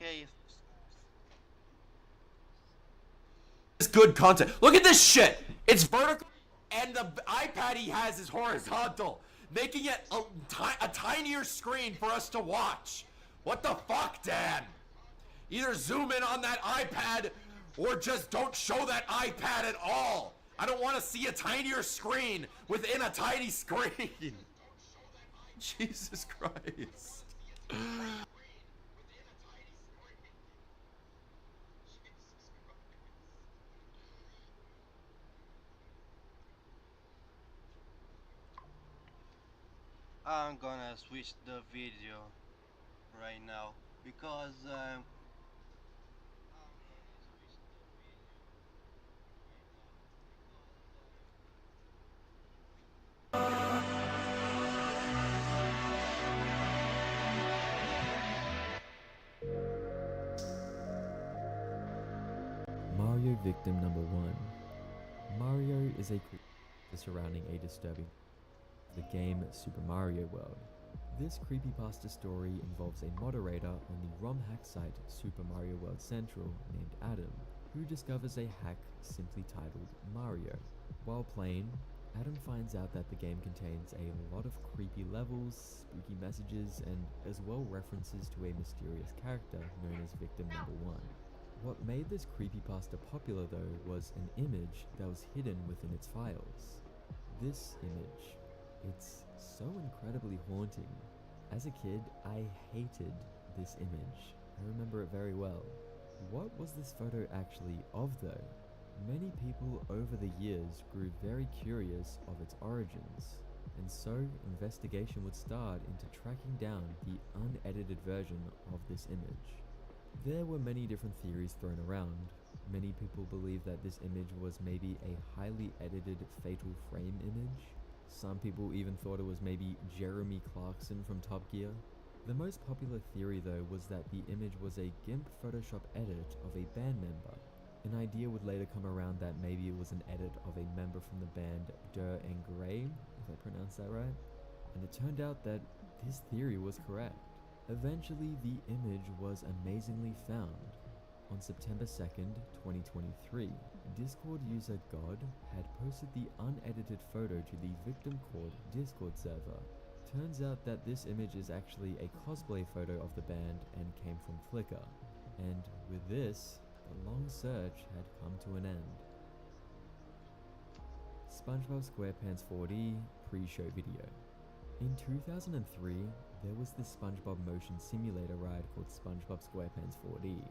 Okay. It's good content. Look at this shit. It's vertical, and the iPad he has is horizontal, making it a tinier screen for us to watch. What the fuck, Dan? Either zoom in on that iPad or just don't show that iPad at all. I don't want to see a tinier screen within a tiny screen. Jesus Christ. I'm gonna switch the video right now because Mario Victim Number 1. Mario is a creature surrounding a disturbing the game Super Mario World. This creepypasta story involves a moderator on the ROM hack site Super Mario World Central named Adam, who discovers a hack simply titled Mario. While playing, Adam finds out that the game contains a lot of creepy levels, spooky messages, and as well references to a mysterious character known as Victim Number 1. What made this creepypasta popular though was an image that was hidden within its files. This image, it's so incredibly haunting. As a kid, I hated this image. I remember it very well. What was this photo actually of though? Many people over the years grew very curious of its origins, and so investigation would start into tracking down the unedited version of this image. There were many different theories thrown around. Many people believe that this image was maybe a highly edited Fatal Frame image. Some people even thought it was maybe Jeremy Clarkson from Top Gear. The most popular theory though was that the image was a GIMP Photoshop edit of a band member. An idea would later come around that maybe it was an edit of a member from the band Der and Grey, if I pronounced that right. And it turned out that this theory was correct. Eventually, the image was amazingly found. On September 2nd, 2023, Discord user God had posted the unedited photo to the Victim Cord Discord server. Turns out that this image is actually a cosplay photo of the band and came from Flickr. And with this, the long search had come to an end. SpongeBob SquarePants 4D pre-show video. In 2003, there was this SpongeBob motion simulator ride called SpongeBob SquarePants 4D.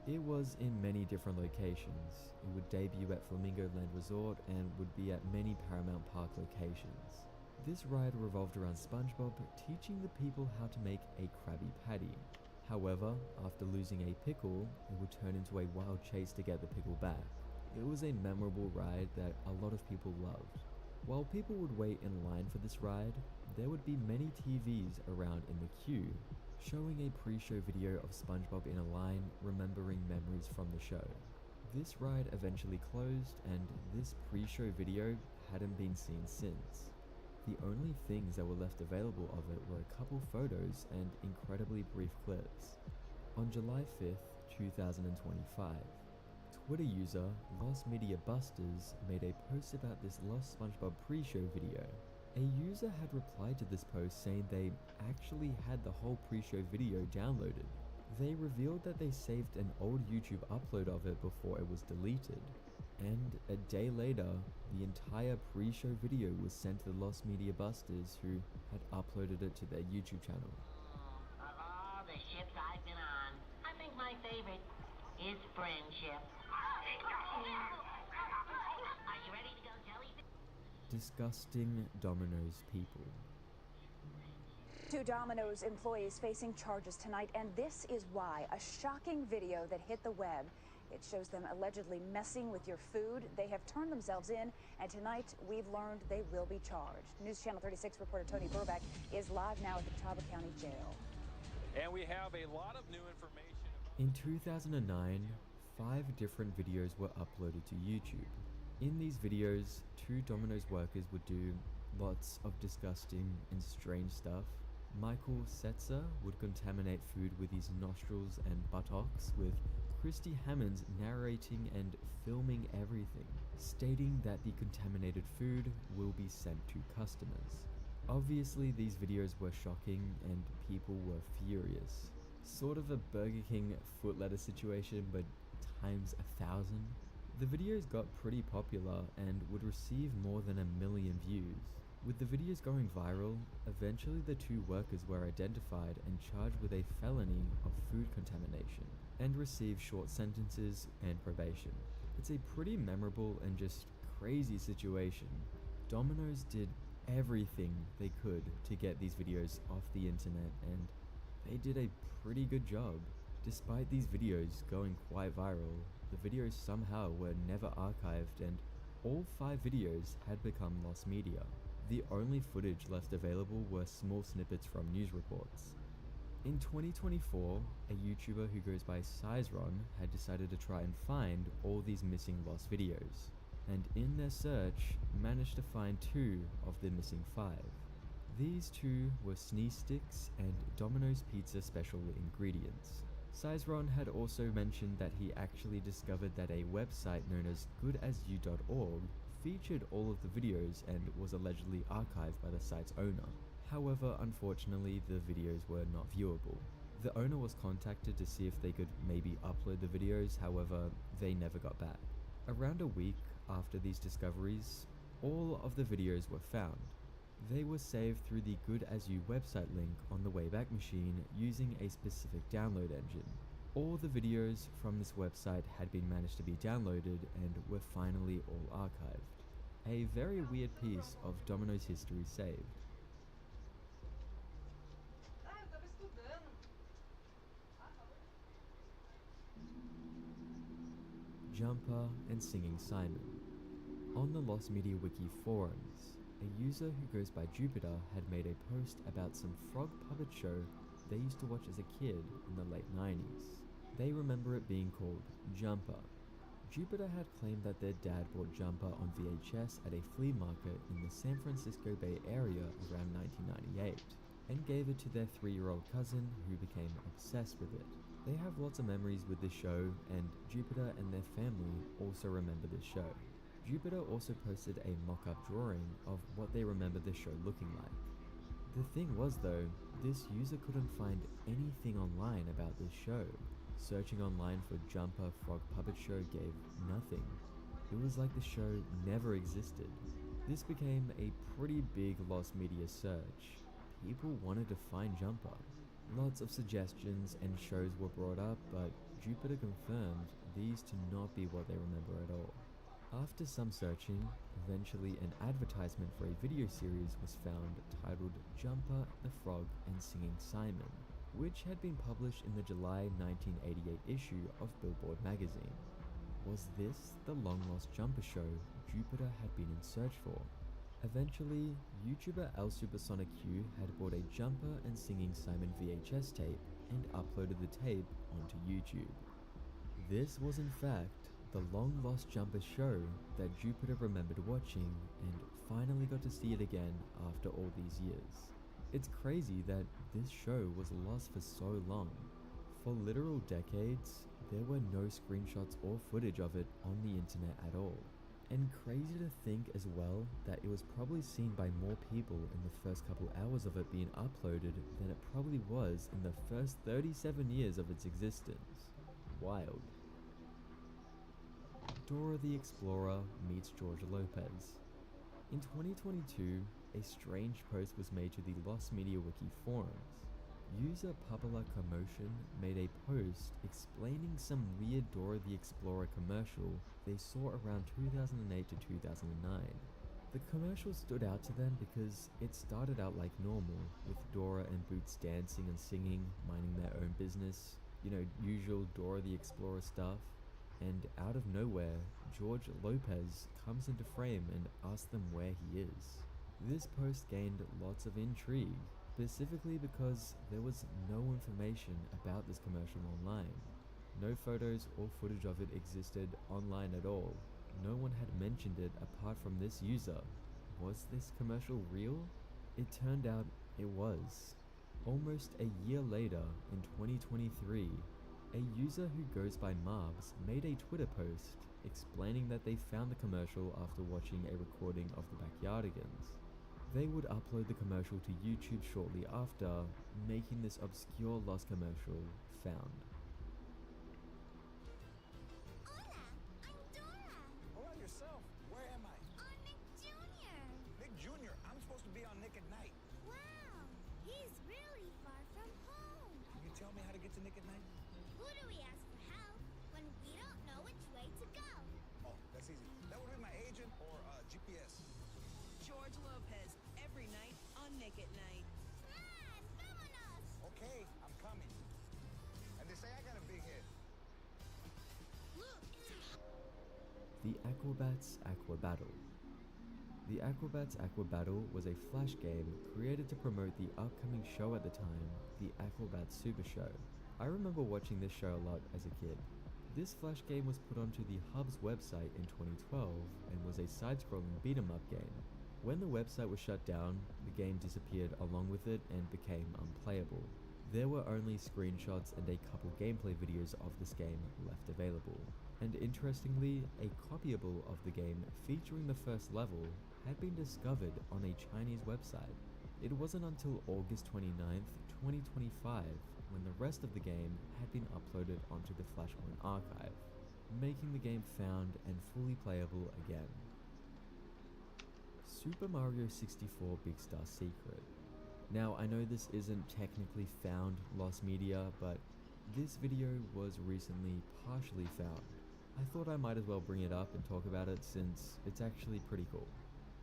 It was in many different locations. It would debut at Flamingo Land Resort and would be at many Paramount Park locations. This ride revolved around SpongeBob teaching the people how to make a Krabby Patty. However, after losing a pickle, it would turn into a wild chase to get the pickle back. It was a memorable ride that a lot of people loved. While people would wait in line for this ride, there would be many TVs around in the queue, showing a pre-show video of SpongeBob in a line remembering memories from the show. This ride eventually closed, and this pre-show video hadn't been seen since. The only things that were left available of it were a couple photos and incredibly brief clips. On July 5th, 2025, Twitter user Lost Media Busters made a post about this Lost SpongeBob pre-show video. A user had replied to this post saying they actually had the whole pre-show video downloaded. They revealed that they saved an old YouTube upload of it before it was deleted. And a day later, the entire pre-show video was sent to the Lost Media Busters who had uploaded it to their YouTube channel. Of all the ships I've been on, I think my favorite is friendship. Are you ready to go jellyfish? Disgusting Domino's people. 2 Domino's employees facing charges tonight, and this is why. A shocking video that hit the web. It shows them allegedly messing with your food. They have turned themselves in, and tonight we've learned they will be charged. News Channel 36 reporter Tony Burback is live now at the Catawba County Jail. And we have a lot of new information. In 2009, 5 different videos were uploaded to YouTube. In these videos, 2 Domino's workers would do lots of disgusting and strange stuff. Michael Setzer would contaminate food with his nostrils and buttocks, with Christy Hammonds narrating and filming everything, stating that the contaminated food will be sent to customers. Obviously, these videos were shocking and people were furious. Sort of a Burger King foot lettuce situation, but times 1,000. The videos got pretty popular and would receive more than 1 million views. With the videos going viral, eventually the two workers were identified and charged with a felony of food contamination, and received short sentences and probation. It's a pretty memorable and just crazy situation. Domino's did everything they could to get these videos off the internet, and they did a pretty good job. Despite these videos going quite viral, the videos somehow were never archived, and all 5 videos had become lost media. The only footage left available were small snippets from news reports. In 2024, a YouTuber who goes by Sizeron had decided to try and find all these missing lost videos, and in their search managed to find 2 of the missing 5. These 2 were sneeze sticks and Domino's Pizza special ingredients. Sizeron had also mentioned that he actually discovered that a website known as goodasyou.org featured all of the videos and was allegedly archived by the site's owner. However, unfortunately, the videos were not viewable. The owner was contacted to see if they could maybe upload the videos, however, they never got back. Around a week after these discoveries, all of the videos were found. They were saved through the Good As You website link on the Wayback Machine using a specific download engine. All the videos from this website had been managed to be downloaded and were finally all archived. A very weird piece of Domino's history saved. Jumper and Singing Simon. On the Lost Media Wiki forums, a user who goes by Jupiter had made a post about some frog puppet show they used to watch as a kid in the late 90s. They remember it being called Jumper. Jupiter had claimed that their dad bought Jumper on VHS at a flea market in the San Francisco Bay Area around 1998, and gave it to their 3-year-old cousin, who became obsessed with it. They have lots of memories with this show, and Jupiter and their family also remember this show. Jupiter also posted a mock-up drawing of what they remember the show looking like. The thing was though, this user couldn't find anything online about this show. Searching online for Jumper Frog Puppet Show gave nothing. It was like the show never existed. This became a pretty big lost media search. People wanted to find Jumper. Lots of suggestions and shows were brought up, but Jupiter confirmed these to not be what they remember at all. After some searching, eventually an advertisement for a video series was found titled Jumper, the Frog and Singing Simon, which had been published in the July 1988 issue of Billboard magazine. Was this the long-lost Jumper show Jupiter had been in search for? Eventually, YouTuber L Supersonic Q had bought a Jumper and Singing Simon VHS tape and uploaded the tape onto YouTube. This was in fact the long-lost Jumper show that Jupiter remembered watching and finally got to see it again after all these years. It's crazy that this show was lost for so long. For literal decades, there were no screenshots or footage of it on the internet at all. And crazy to think as well that it was probably seen by more people in the first couple hours of it being uploaded than it probably was in the first 37 years of its existence. Wild. Dora the Explorer meets George Lopez. In 2022, a strange post was made to the Lost Media Wiki forums. User Papala Commotion made a post explaining some weird Dora the Explorer commercial they saw around 2008 to 2009. The commercial stood out to them because it started out like normal, with Dora and Boots dancing and singing, minding their own business, usual Dora the Explorer stuff. And out of nowhere, George Lopez comes into frame and asks them where he is. This post gained lots of intrigue, specifically because there was no information about this commercial online. No photos or footage of it existed online at all. No one had mentioned it apart from this user. Was this commercial real? It turned out it was. Almost a year later, in 2023, a user who goes by Marbs made a Twitter post explaining that they found the commercial after watching a recording of the Backyardigans. They would upload the commercial to YouTube shortly after, making this obscure lost commercial found. Hola, I'm Dora. Hola yourself. Where am I? On Nick Jr. Nick Jr. I'm supposed to be on Nick at Night. Wow, he's really far from home. Can you tell me how to get to Nick at Night? Who do we ask for help when we don't know which way to go? Oh, that's easy. That would be my agent or GPS. George Lopez, every night on Nick at Night. Come on, vámonos. Okay, I'm coming. And they say I got a big head. Look, it's a The Aquabats Aqua Battle. The Aquabats Aqua Battle was a flash game created to promote the upcoming show at the time, the Aquabats Super Show. I remember watching this show a lot as a kid. This flash game was put onto the Hub's website in 2012 and was a side-scrolling beat-em-up game. When the website was shut down, the game disappeared along with it and became unplayable. There were only screenshots and a couple gameplay videos of this game left available. And interestingly, a copyable of the game featuring the first level had been discovered on a Chinese website. It wasn't until August 29th, 2025 when the rest of the game had been uploaded onto the Flashpoint archive, making the game found and fully playable again. Super Mario 64 Big Star Secret. Now, I know this isn't technically found lost media, but this video was recently partially found. I thought I might as well bring it up and talk about it since it's actually pretty cool.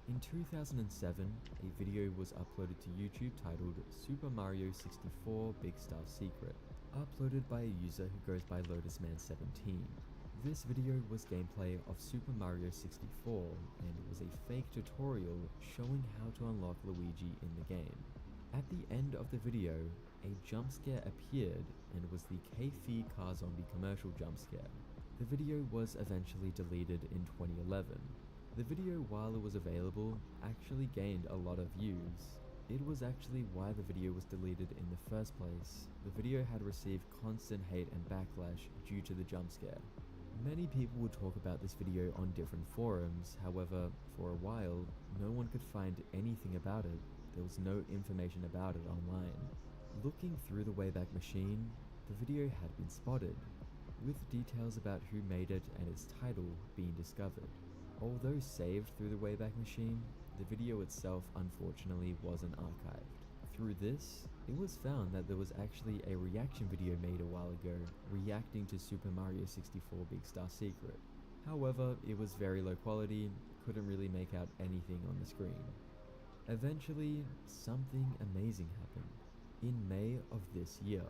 In 2007, a video was uploaded to YouTube titled Super Mario 64 Big Star Secret, uploaded by a user who goes by LotusMan17. This video was gameplay of Super Mario 64 and was a fake tutorial showing how to unlock Luigi in the game. At the end of the video, a jump scare appeared and was the K-Fi car zombie commercial jump scare. The video was eventually deleted in 2011. The video, while it was available, actually gained a lot of views. It was actually why the video was deleted in the first place. The video had received constant hate and backlash due to the jump scare. Many people would talk about this video on different forums, however, for a while, no one could find anything about it. There was no information about it online. Looking through the Wayback Machine, the video had been spotted, with details about who made it and its title being discovered. Although saved through the Wayback Machine, the video itself unfortunately wasn't archived. Through this, it was found that there was actually a reaction video made a while ago reacting to Super Mario 64 Big Star Secret. However, it was very low quality, couldn't really make out anything on the screen. Eventually, something amazing happened. In May of this year,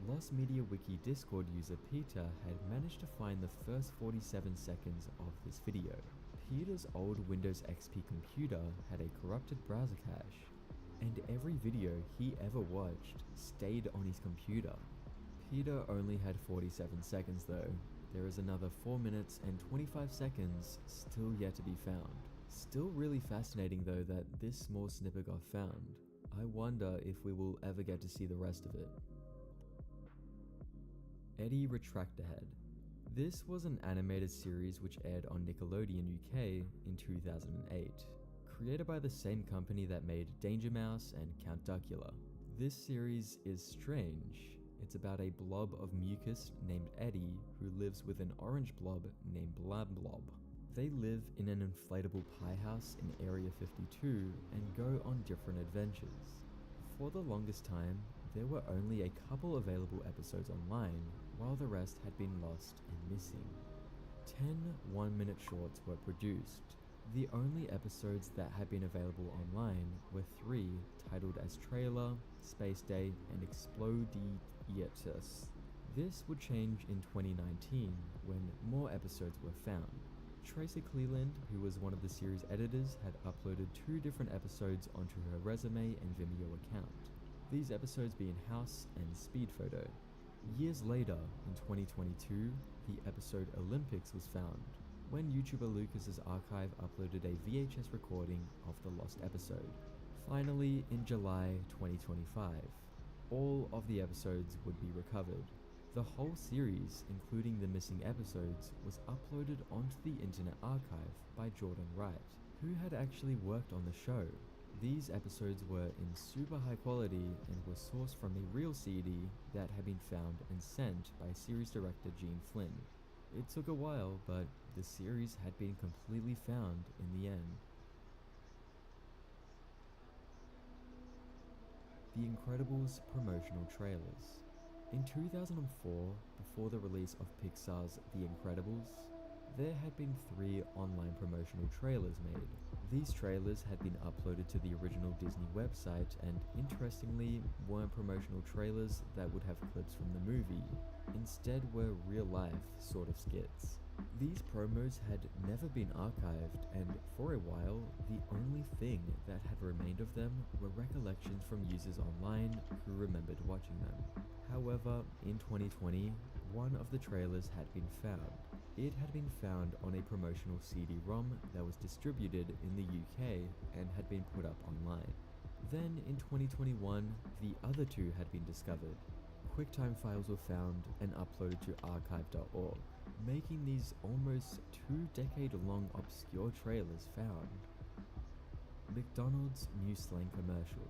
Lost Media Wiki Discord user Peter had managed to find the first 47 seconds of this video. Peter's old Windows XP computer had a corrupted browser cache, and every video he ever watched stayed on his computer. Peter only had 47 seconds though. There is another 4 minutes and 25 seconds still yet to be found. Still really fascinating though that this small snippet got found. I wonder if we will ever get to see the rest of it. Eddie Retractorhead. This was an animated series which aired on Nickelodeon UK in 2008. Created by the same company that made Danger Mouse and Count Duckula. This series is strange. It's about a blob of mucus named Eddie who lives with an orange blob named Blab Blob. They live in an inflatable pie house in Area 52 and go on different adventures. For the longest time, there were only a couple available episodes online, while the rest had been lost and missing. 10 one-minute shorts were produced. The only episodes that had been available online were 3 titled as Trailer, Space Day, and Explodietus. This would change in 2019 when more episodes were found. Tracy Cleland, who was one of the series editors, had uploaded 2 different episodes onto her resume and Vimeo account. These episodes being House and Speed Photo. Years later, in 2022, the episode Olympics was found, when YouTuber Lucas's archive uploaded a VHS recording of the lost episode. Finally, in July 2025, all of the episodes would be recovered. The whole series, including the missing episodes, was uploaded onto the Internet Archive by Jordan Wright, who had actually worked on the show. These episodes were in super high quality and were sourced from a real CD that had been found and sent by series director Gene Flynn. It took a while, but the series had been completely found in the end. The Incredibles promotional trailers. In 2004, before the release of Pixar's The Incredibles, there had been 3 online promotional trailers made. These trailers had been uploaded to the original Disney website and, interestingly, weren't promotional trailers that would have clips from the movie. Instead were real-life sort of skits. These promos had never been archived, and for a while, the only thing that had remained of them were recollections from users online who remembered watching them. However, in 2020, one of the trailers had been found. It had been found on a promotional CD-ROM that was distributed in the UK and had been put up online. Then, in 2021, the other 2 had been discovered. QuickTime files were found and uploaded to archive.org, making these almost 2-decade-long obscure trailers found. McDonald's New Slang commercial.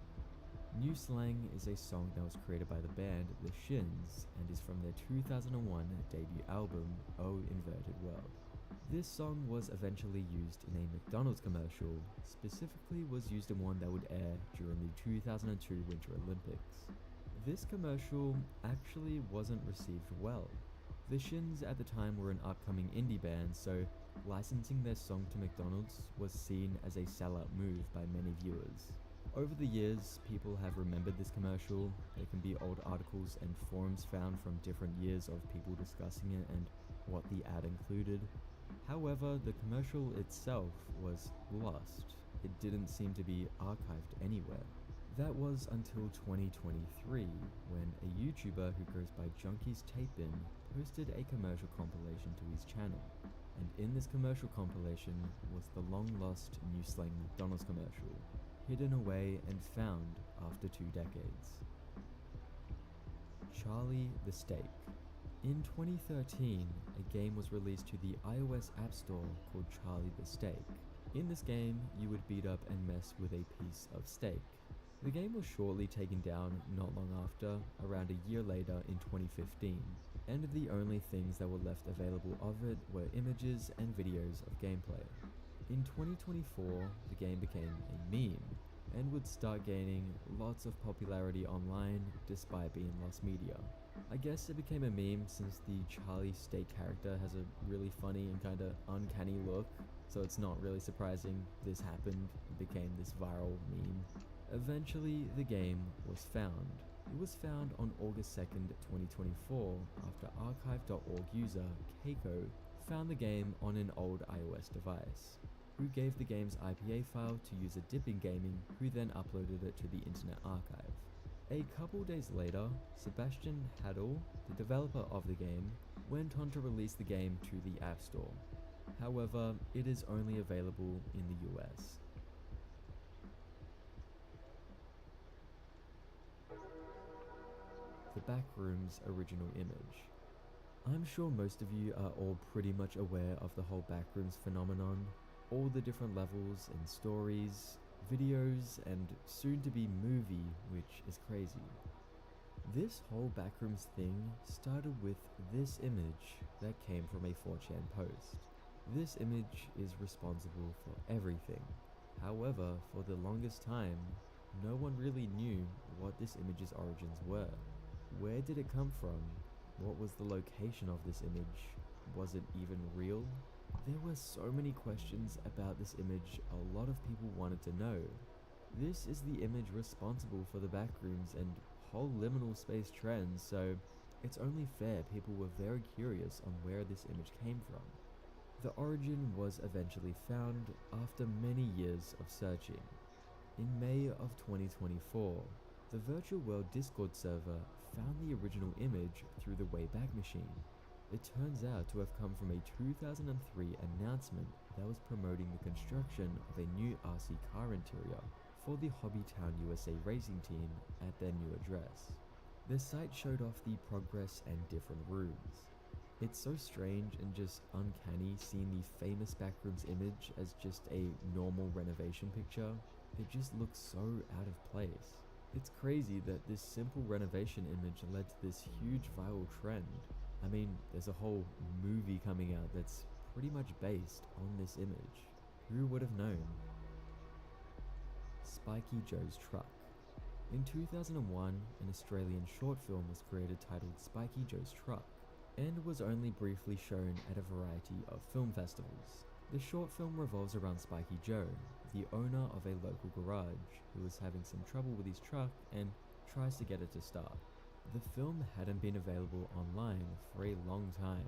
New Slang is a song that was created by the band The Shins and is from their 2001 debut album, Oh Inverted World. This song was eventually used in a McDonald's commercial, specifically was used in one that would air during the 2002 Winter Olympics. This commercial actually wasn't received well. The Shins at the time were an upcoming indie band, so licensing their song to McDonald's was seen as a sellout move by many viewers. Over the years, people have remembered this commercial. There can be old articles and forums found from different years of people discussing it and what the ad included. However, the commercial itself was lost. It didn't seem to be archived anywhere. That was until 2023, when a YouTuber who goes by Junkies Tapin posted a commercial compilation to his channel. And in this commercial compilation was the long-lost New Slang McDonald's commercial, hidden away and found after 2 decades. Charlie the Steak. In 2013, a game was released to the iOS App Store called Charlie the Steak. In this game, you would beat up and mess with a piece of steak. The game was shortly taken down not long after, around a year later in 2015, and the only things that were left available of it were images and videos of gameplay. In 2024, the game became a meme, and would start gaining lots of popularity online despite being lost media. I guess it became a meme since the Charlie Steak character has a really funny and kinda uncanny look, so it's not really surprising this happened and became this viral meme. Eventually, the game was found. It was found on August 2nd, 2024, after archive.org user Keiko found the game on an old iOS device, who gave the game's IPA file to user Dipping Gaming, who then uploaded it to the Internet Archive. A couple days later, Sebastian Haddle, the developer of the game, went on to release the game to the App Store. However, it is only available in the US. The Backrooms original image. I'm sure most of you are all pretty much aware of the whole Backrooms phenomenon, all the different levels and stories, videos, and soon-to-be movie, which is crazy. This whole Backrooms thing started with this image that came from a 4chan post. This image is responsible for everything. However, for the longest time, no one really knew what this image's origins were. Where did it come from? What was the location of this image? Was it even real? There were so many questions about this image a lot of people wanted to know. This is the image responsible for the Backrooms and whole liminal space trends, so it's only fair people were very curious on where this image came from. The origin was eventually found after many years of searching. In May of 2024, the Virtual World Discord server found the original image through the Wayback Machine. It turns out to have come from a 2003 announcement that was promoting the construction of a new RC car interior for the Hobbytown USA racing team at their new address. The site showed off the progress and different rooms. It's so strange and just uncanny seeing the famous backrooms image as just a normal renovation picture. It just looks so out of place. It's crazy that this simple renovation image led to this huge viral trend. I mean, there's a whole movie coming out that's pretty much based on this image. Who would have known? Spiky Joe's Truck. In 2001, an Australian short film was created titled Spiky Joe's Truck, and was only briefly shown at a variety of film festivals. The short film revolves around Spiky Joe, the owner of a local garage, who is having some trouble with his truck and tries to get it to start. The film hadn't been available online for a long time.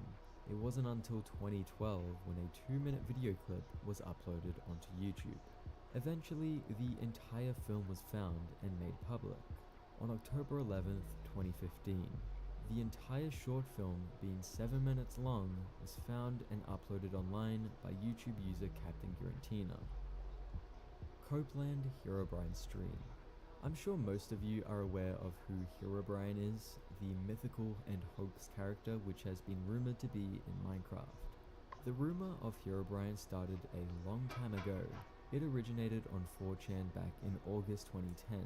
It wasn't until 2012 when a 2-minute video clip was uploaded onto YouTube. Eventually, the entire film was found and made public. On October 11th, 2015, the entire short film, being 7 minutes long, was found and uploaded online by YouTube user Captain Guarantina. Copeland Herobrine stream. I'm sure most of you are aware of who Herobrine is, the mythical and hoax character which has been rumored to be in Minecraft. The rumor of Herobrine started a long time ago. It originated on 4chan back in August 2010.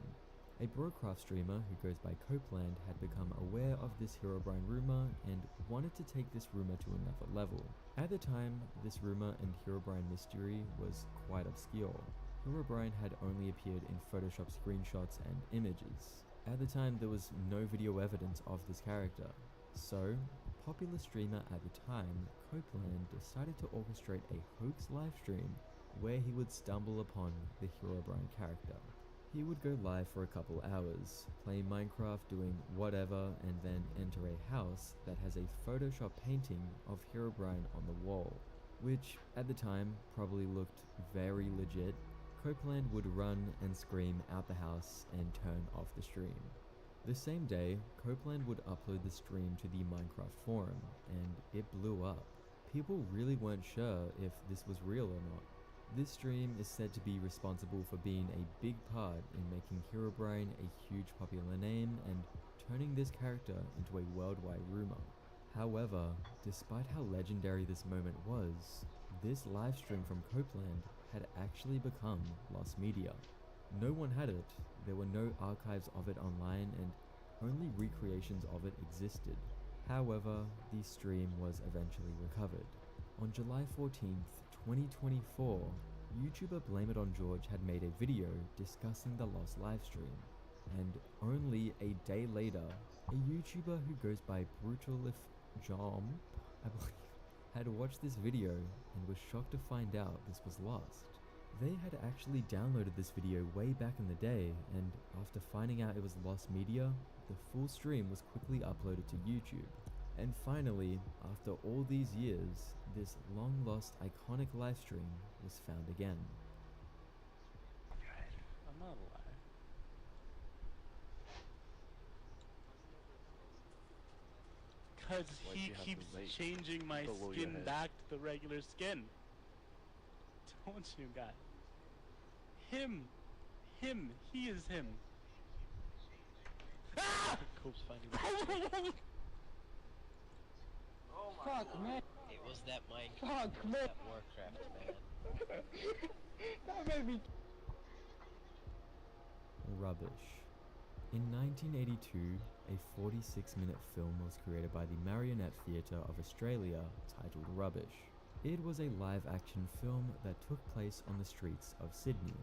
A Broadcraft streamer who goes by Copeland had become aware of this Herobrine rumor and wanted to take this rumor to another level. At the time, this rumor and Herobrine mystery was quite obscure. Herobrine had only appeared in Photoshop screenshots and images. At the time, there was no video evidence of this character. So, popular streamer at the time, Copeland, decided to orchestrate a hoax livestream where he would stumble upon the Herobrine character. He would go live for a couple hours, play Minecraft doing whatever, and then enter a house that has a Photoshop painting of Herobrine on the wall, which at the time probably looked very legit. Copeland would run and scream out the house and turn off the stream. The same day, Copeland would upload the stream to the Minecraft forum, and it blew up. People really weren't sure if this was real or not. This stream is said to be responsible for being a big part in making Herobrine a huge popular name and turning this character into a worldwide rumor. However, despite how legendary this moment was, this livestream from Copeland had actually become lost media. No one had it, there were no archives of it online, and only recreations of it existed. However, the stream was eventually recovered. On July 14th, 2024, YouTuber Blame It On George had made a video discussing the lost livestream, and only a day later, a YouTuber who goes by Brutalif Jom, I believe, had watched this video and was shocked to find out this was lost. They had actually downloaded this video way back in the day, and after finding out it was lost media, the full stream was quickly uploaded to YouTube. And finally, after all these years, this long-lost iconic livestream was found again. I'm not alive. Cause he keeps changing my skin back to the regular skin. Told you guys. Him, he is him. Ah! Cope's finding Oh my Fuck, God. man. It was that Minecraft. Fuck, It was man. that Warcraft, man. That made me. Rubbish. In 1982, a 46-minute film was created by the Marionette Theatre of Australia titled Rubbish. It was a live-action film that took place on the streets of Sydney.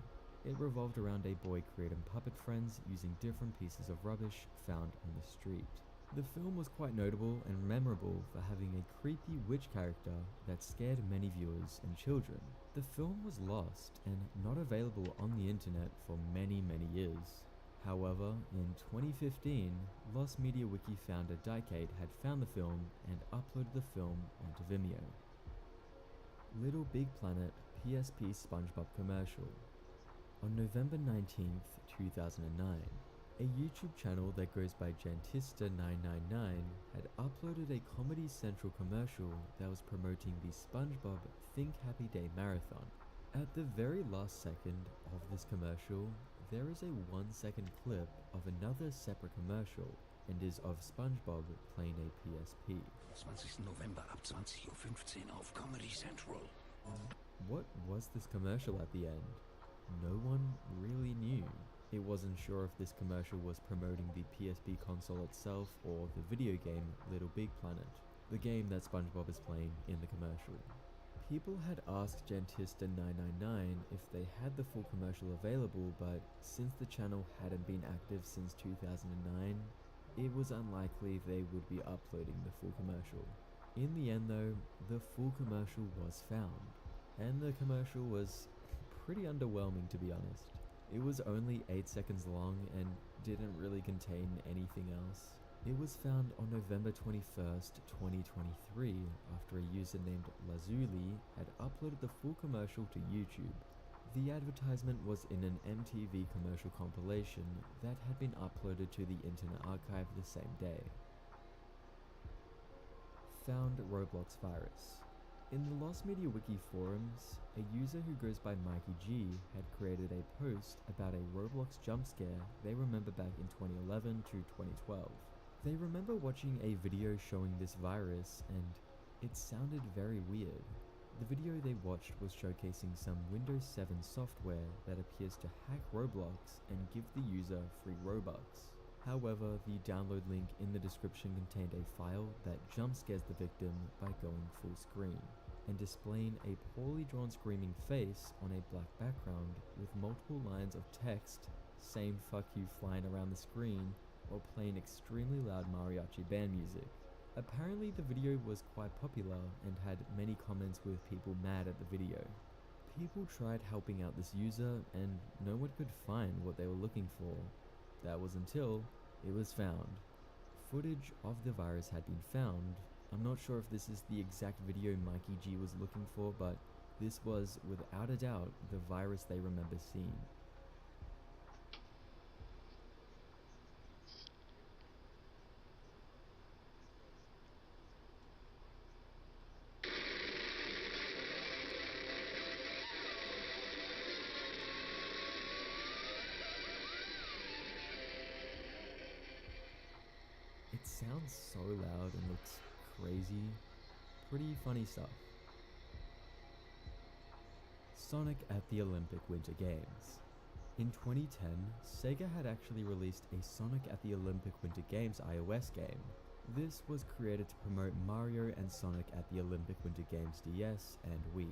It revolved around a boy creating puppet friends using different pieces of rubbish found on the street. The film was quite notable and memorable for having a creepy witch character that scared many viewers and children. The film was lost and not available on the internet for many years. However, in 2015, Lost Media Wiki founder Dicate had found the film and uploaded the film onto Vimeo. Little Big Planet PSP SpongeBob commercial. On November 19th, 2009, a YouTube channel that goes by Gentista999 had uploaded a Comedy Central commercial that was promoting the SpongeBob Think Happy Day Marathon. At the very last second of this commercial, there is a 1-second clip of another separate commercial and is of SpongeBob playing a PSP. 20. November ab 20:15 Uhr auf Comedy Central. What was this commercial at the end? No one really knew. It wasn't sure if this commercial was promoting the PSP console itself or the video game Little Big Planet, the game that SpongeBob is playing in the commercial. People had asked Gentista999 if they had the full commercial available, but since the channel hadn't been active since 2009, it was unlikely they would be uploading the full commercial. In the end though, the full commercial was found, and the commercial was pretty underwhelming, to be honest. It was only 8 seconds long and didn't really contain anything else. It was found on November 21st, 2023 after a user named Lazuli had uploaded the full commercial to YouTube. The advertisement was in an MTV commercial compilation that had been uploaded to the Internet Archive the same day. Found Roblox virus. In the Lost Media Wiki forums, a user who goes by Mikey G had created a post about a Roblox jump scare they remember back in 2011 to 2012. They remember watching a video showing this virus and it sounded very weird. The video they watched was showcasing some Windows 7 software that appears to hack Roblox and give the user free Robux. However, the download link in the description contained a file that jump scares the victim by going full screen and displaying a poorly drawn screaming face on a black background with multiple lines of text saying fuck you flying around the screen while playing extremely loud mariachi band music. Apparently the video was quite popular and had many comments with people mad at the video. People tried helping out this user and no one could find what they were looking for. That was until it was found. Footage of the virus had been found. I'm not sure if this is the exact video Mikey G was looking for, but this was without a doubt the virus they remember seeing. It sounds so loud and looks crazy. Pretty funny stuff. Sonic at the Olympic Winter Games. In 2010, Sega had actually released a Sonic at the Olympic Winter Games iOS game. This was created to promote Mario and Sonic at the Olympic Winter Games DS and Wii.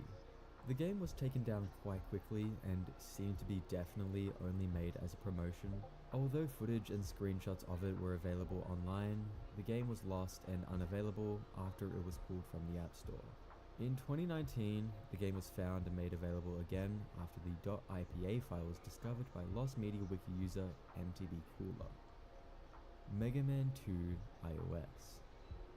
The game was taken down quite quickly and seemed to be definitely only made as a promotion. Although footage and screenshots of it were available online, the game was lost and unavailable after it was pulled from the App Store. In 2019, the game was found and made available again after the .ipa file was discovered by Lost Media Wiki user MTB Cooler. Mega Man 2 iOS.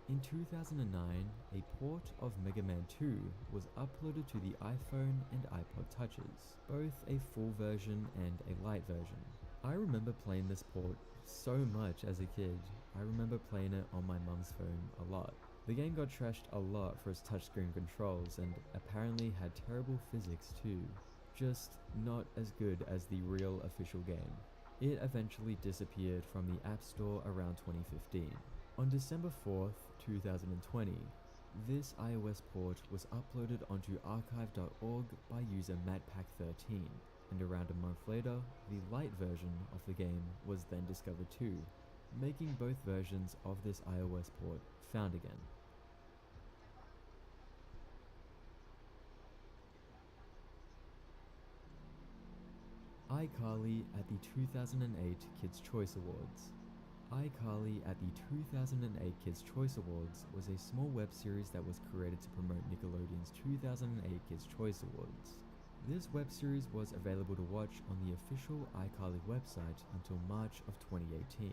In 2009, a port of Mega Man 2 was uploaded to the iPhone and iPod Touches, both a full version and a light version. I remember playing this port so much as a kid. I remember playing it on my mum's phone a lot. The game got trashed a lot for its touchscreen controls and apparently had terrible physics too, just not as good as the real official game. It eventually disappeared from the App Store around 2015. On December 4th, 2020, this iOS port was uploaded onto archive.org by user MatPack13, and around a month later, the light version of the game was then discovered too, making both versions of this iOS port found again. iCarly at the 2008 Kids' Choice Awards. iCarly at the 2008 Kids' Choice Awards was a small web series that was created to promote Nickelodeon's 2008 Kids' Choice Awards. This web series was available to watch on the official iCarly website until March of 2018.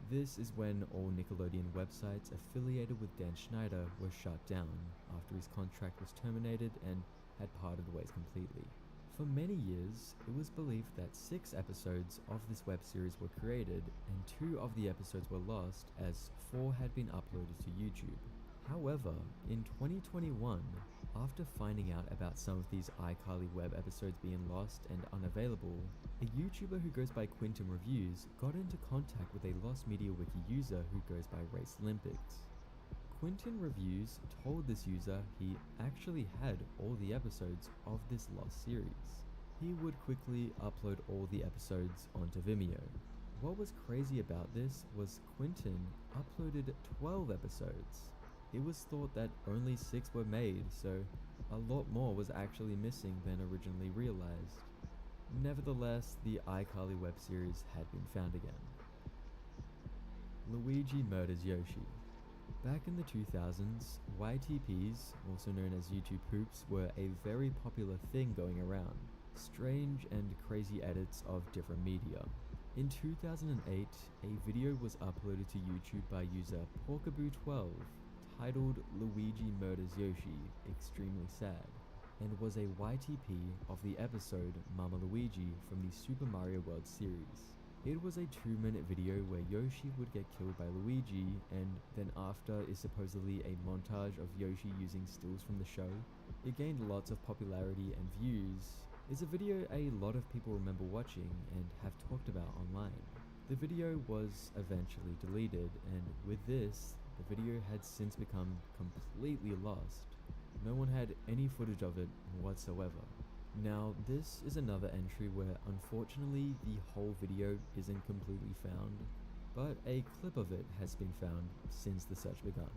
This is when all Nickelodeon websites affiliated with Dan Schneider were shut down after his contract was terminated and had parted ways completely. For many years, it was believed that 6 episodes of this web series were created and 2 of the episodes were lost as 4 had been uploaded to YouTube. However, in 2021, After finding out about some of these iCarly web episodes being lost and unavailable, a YouTuber who goes by Quinton Reviews got into contact with a Lost Media Wiki user who goes by Race Olympics. Quinton Reviews told this user he actually had all the episodes of this lost series. He would quickly upload all the episodes onto Vimeo. What was crazy about this was Quinton uploaded 12 episodes. It was thought that only 6 were made, so a lot more was actually missing than originally realized. Nevertheless, the iCarly web series had been found again. Luigi murders Yoshi. Back in the 2000s, YTPs, also known as YouTube poops, were a very popular thing going around. Strange and crazy edits of different media. In 2008, a video was uploaded to YouTube by user Porkaboo12 titled Luigi Murders Yoshi, Extremely Sad, and was a YTP of the episode Mama Luigi from the Super Mario World series. It was a 2-minute video where Yoshi would get killed by Luigi, and then after is supposedly a montage of Yoshi using stills from the show. It gained lots of popularity and views. It's a video a lot of people remember watching and have talked about online. The video was eventually deleted, and with this, the video had since become completely lost. No one had any footage of it whatsoever. Now, this is another entry where unfortunately the whole video isn't completely found, but a clip of it has been found since the search begun.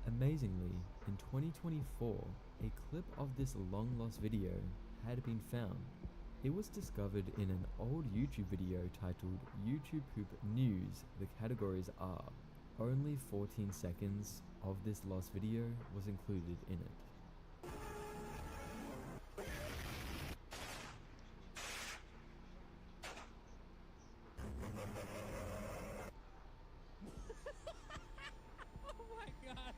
Amazingly, in 2024, a clip of this long lost video had been found. It was discovered in an old YouTube video titled YouTube Poop News. The categories are. Only 14 seconds of this lost video was included in it. Oh my god,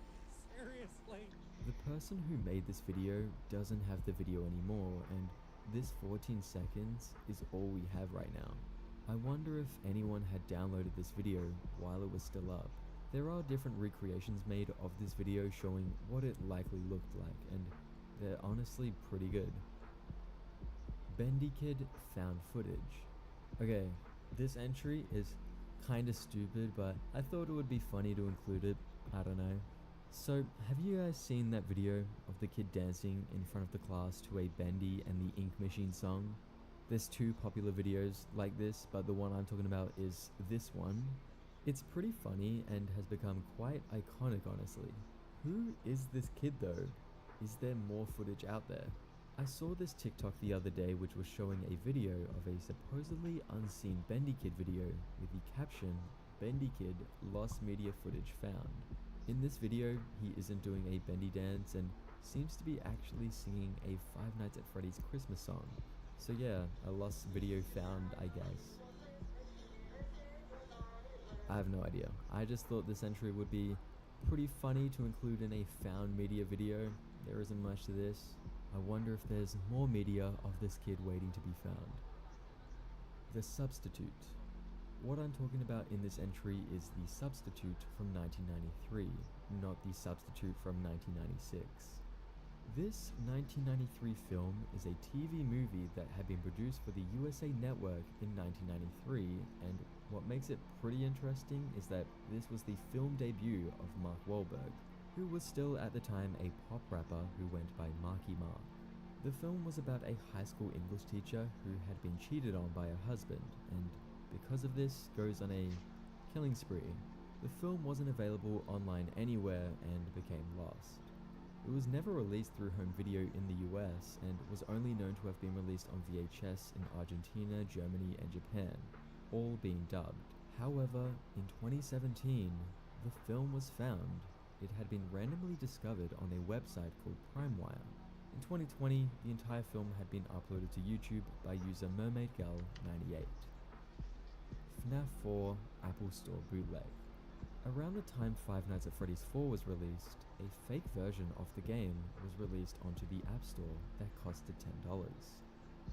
seriously. The person who made this video doesn't have the video anymore, and this 14 seconds is all we have right now. I wonder if anyone had downloaded this video while it was still up. There are different recreations made of this video showing what it likely looked like, and they're honestly pretty good. Bendy Kid found footage. Okay, this entry is kinda stupid, but I thought it would be funny to include it. I don't know. So, have you guys seen that video of the kid dancing in front of the class to a Bendy and the Ink Machine song? There's 2 popular videos like this, but the one I'm talking about is this one. It's pretty funny and has become quite iconic, honestly. Who is this kid though? Is there more footage out there? I saw this TikTok the other day which was showing a video of a supposedly unseen Bendy Kid video with the caption, "Bendy Kid, lost media footage found." In this video, he isn't doing a bendy dance and seems to be actually singing a Five Nights at Freddy's Christmas song. So yeah, a lost video found, I guess. I have no idea. I just thought this entry would be pretty funny to include in a found media video. There isn't much to this. I wonder if there's more media of this kid waiting to be found. The Substitute. What I'm talking about in this entry is The Substitute from 1993, not The Substitute from 1996. This 1993 film is a TV movie that had been produced for the USA Network in 1993, and what makes it pretty interesting is that this was the film debut of Mark Wahlberg, who was still at the time a pop rapper who went by Marky Mark. The film was about a high school English teacher who had been cheated on by her husband, and because of this goes on a killing spree. The film wasn't available online anywhere and became lost. It was never released through home video in the US and was only known to have been released on VHS in Argentina, Germany and Japan, all being dubbed. However, in 2017, the film was found. It had been randomly discovered on a website called PrimeWire. In 2020, the entire film had been uploaded to YouTube by user MermaidGirl98. FNAF 4 Apple Store bootleg. Around the time Five Nights at Freddy's 4 was released, a fake version of the game was released onto the App Store that costed $10.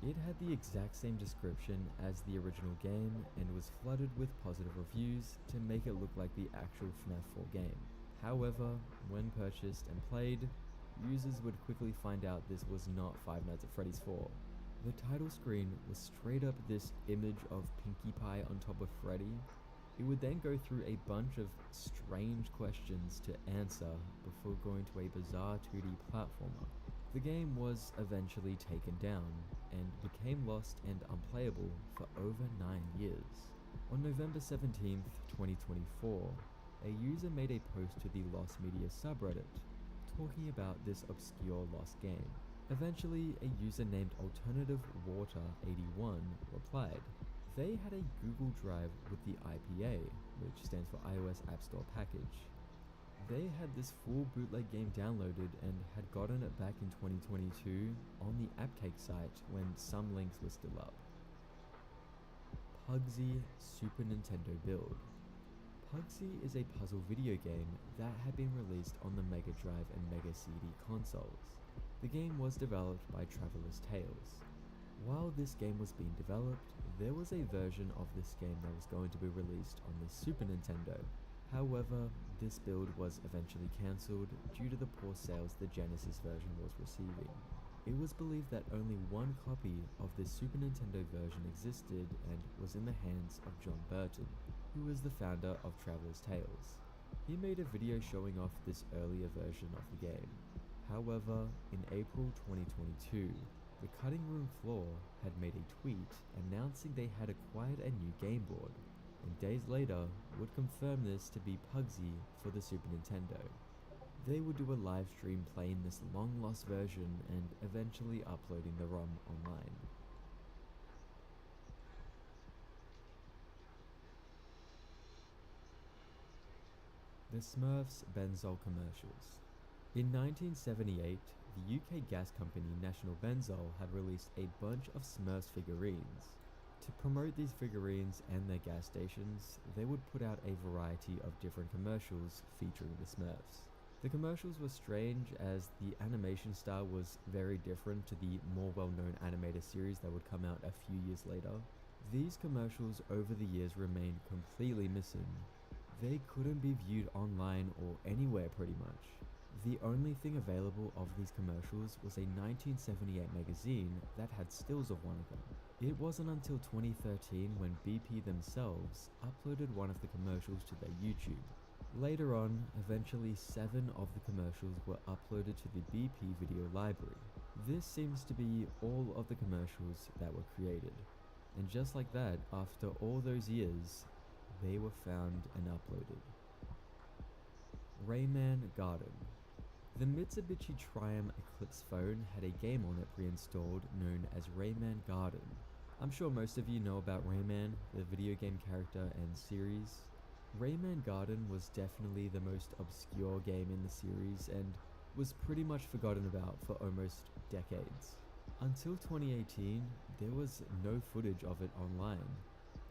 It had the exact same description as the original game and was flooded with positive reviews to make it look like the actual FNAF 4 game. However, when purchased and played, users would quickly find out this was not Five Nights at Freddy's 4. The title screen was straight up this image of Pinkie Pie on top of Freddy. It would then go through a bunch of strange questions to answer before going to a bizarre 2D platformer. The game was eventually taken down and became lost and unplayable for over 9 years. On November 17th, 2024, a user made a post to the Lost Media subreddit talking about this obscure lost game. Eventually, a user named Alternative Water 81 replied. They had a Google Drive with the IPA, which stands for iOS App Store package. They had this full bootleg game downloaded and had gotten it back in 2022 on the AppCake site when some links were still up. Pugsy Super Nintendo build. Pugsy is a puzzle video game that had been released on the Mega Drive and Mega CD consoles. The game was developed by Traveler's Tales. While this game was being developed, there was a version of this game that was going to be released on the Super Nintendo. However, this build was eventually cancelled due to the poor sales the Genesis version was receiving. It was believed that only one copy of the Super Nintendo version existed and was in the hands of John Burton, who was the founder of Traveler's Tales. He made a video showing off this earlier version of the game. However, in April 2022, the Cutting Room Floor had made a tweet announcing they had acquired a new game board, and days later would confirm this to be Pugsy for the Super Nintendo. They would do a live stream playing this long lost version and eventually uploading the ROM online. The Smurfs Benzol commercials. In 1978, the UK gas company National Benzol had released a bunch of Smurfs figurines. To promote these figurines and their gas stations, they would put out a variety of different commercials featuring the Smurfs. The commercials were strange as the animation style was very different to the more well-known animated series that would come out a few years later. These commercials over the years remained completely missing. They couldn't be viewed online or anywhere pretty much. The only thing available of these commercials was a 1978 magazine that had stills of one of them. It wasn't until 2013 when BP themselves uploaded one of the commercials to their YouTube. Later on, eventually 7 of the commercials were uploaded to the BP video library. This seems to be all of the commercials that were created. And just like that, after all those years, they were found and uploaded. Rayman Garden. The Mitsubishi Triumph Eclipse phone had a game on it pre-installed known as Rayman Garden. I'm sure most of you know about Rayman, the video game character and series. Rayman Garden was definitely the most obscure game in the series and was pretty much forgotten about for almost decades. Until 2018, there was no footage of it online.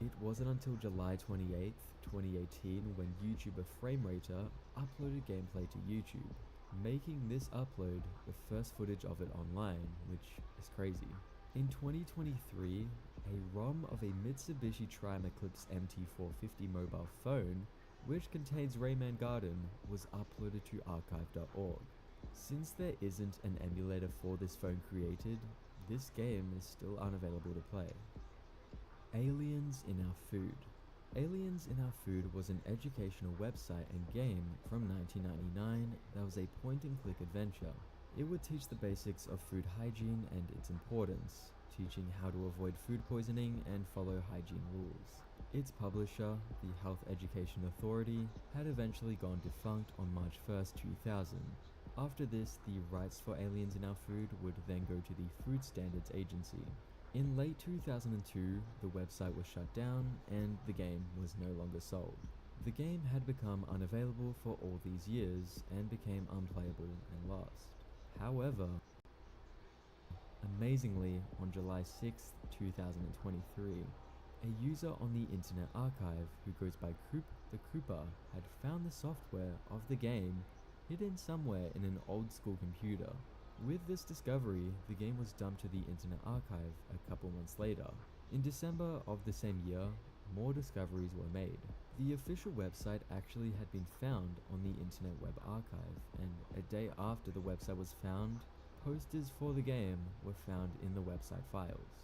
It wasn't until July 28th, 2018 when YouTuber FrameRater uploaded gameplay to YouTube, making this upload the first footage of it online, which is crazy. In 2023, a ROM of a Mitsubishi Triumph Eclipse MT450 mobile phone, which contains Rayman Garden, was uploaded to archive.org. Since there isn't an emulator for this phone created, this game is still unavailable to play. Aliens in Our Food. Aliens in Our Food was an educational website and game from 1999 that was a point-and-click adventure. It would teach the basics of food hygiene and its importance, teaching how to avoid food poisoning and follow hygiene rules. Its publisher, the Health Education Authority, had eventually gone defunct on March 1st, 2000. After this, the rights for Aliens in Our Food would then go to the Food Standards Agency. In late 2002, the website was shut down and the game was no longer sold. The game had become unavailable for all these years and became unplayable and lost. However, amazingly, on July 6th, 2023, a user on the Internet Archive who goes by Coop the Cooper had found the software of the game hidden somewhere in an old school computer. With this discovery, the game was dumped to the Internet Archive a couple months later. In December of the same year, more discoveries were made. The official website actually had been found on the Internet Web Archive, and a day after the website was found, posters for the game were found in the website files.